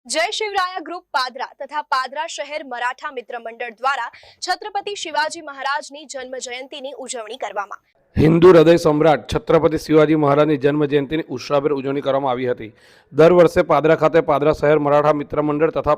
जय शिवराया ग्रुप पादरा तथा पादरा शहर मराठा मित्र मंडल द्वारा छत्रपति शिवाजी महाराजनी जन्म जयंतीनी उजवणी करवामां हिंदू हृदय सम्राट छत्रपति शिवाजी महाराजनी जन्म जयंतीनी उत्साहभेर उजवणी करवामां आवी हती। दर वर्षे पादरा खाते पादरा शहर मराठा मित्र मंडल तथा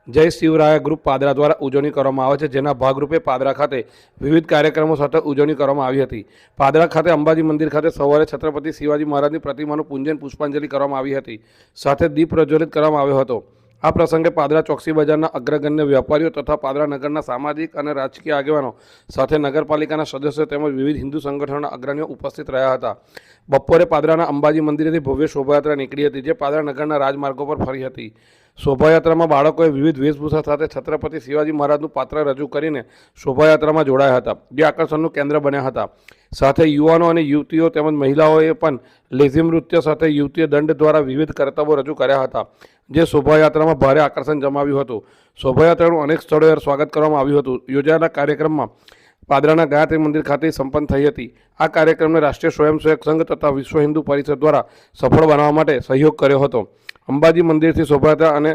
जय शिवराया ग्रुप पादरा द्वारा उजवणी करवामां आवे छे, जेना भागरूपे पादरा खाते विविध कार्यक्रमों साथे उजवणी करवामां आवी हती। पादरा खाते अंबाजी मंदिर खाते सवारे छत्रपति शिवाजी महाराजनी प्रतिमानुं पूजन पुष्पांजलि करवामां आवी हती, साथे दीप प्रज्वलित करवामां आव्यो हतो। आ प्रसंगे पादरा चौकसी बजारना अग्रगण्य व्यापारीओ तथा पादरा नगरना सामाजिक और राजकीय आगेवानो साथे नगरपालिकाना सदस्यो तेमज विविध हिंदू संगठनोना अग्रणीओ उपस्थित रह्या हता। बपोरे पादराना अंबाजी मंदिरेथी भव्य शोभायात्रा निकળી હતી, જે पादरा नगरना राजमार्गो पर फरी હતી। शोभायात्रामां बाळकोए विविध वेशभूषा साथे छत्रपति शिवाजी महाराजनुं पात्र रजू करीने शोभायात्रामां जोડાયા હતા, જે आकर्षणनुं केन्द्र बन्या હતા। साथे युवानो अने युवतीओ तेमज महिलाओए पण लेझिम नृत्य साथे युवतीय दंड द्वारा विविध कर्तव्यो रजू कर्या हता, जे शोभायात्रामां भारे आकर्षण जमाव्युं हतुं। शोभायात्रानुं अनेक स्थळोए स्वागत करवामां आव्युं हतुं। योजाયેલા कार्यक्रममां पादराना गायत्री मंदिर खाते संपन्न थई हती। आ कार्यक्रमने राष्ट्रीय स्वयंसेवक संघ तथा विश्व हिंदू परिषद द्वारा सफल बनाववा माटे सहयोग कर्यो हतो। अंबाजी मंदिरथी शोभायात्रा अने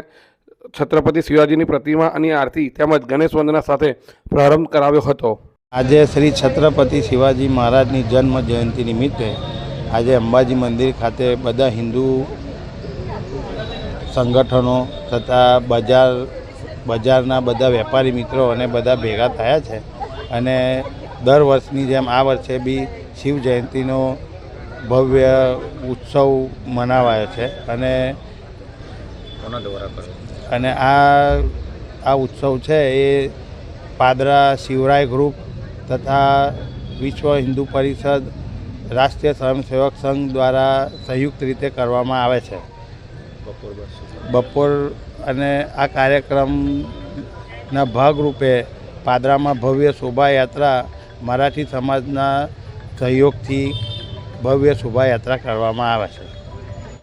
छत्रपति शिवाजीनी प्रतिमा अने आरती तेमज गणेश वंदना साथे प्रारंभ कराव्यो हतो। आज श्री छत्रपति शिवाजी महाराजनी जन्म जयंती निमित्ते आज अंबाजी मंदिर खाते बधा हिंदू संगठनों तथा बजारना बधा वेपारी मित्रों अने बधा भेगा थया छे अने दर वर्षनी जेम आ वर्षे भी शिव जयंतीनो भव्य उत्सव मनावायो छे अने आ उत्सव छे ए पादरा शिवराय ग्रुप तथा विश्व हिंदू परिषद राष्ट्रीय स्वयंसेवक संघ द्वारा संयुक्त रीते करवामां आवे छे। बपोर अने आ कार्यक्रमना भागरूपे पादरामां भव्य शोभायात्रा मराठी समाजना सहयोगथी भव्य शोभायात्रा करवामां आवे छे।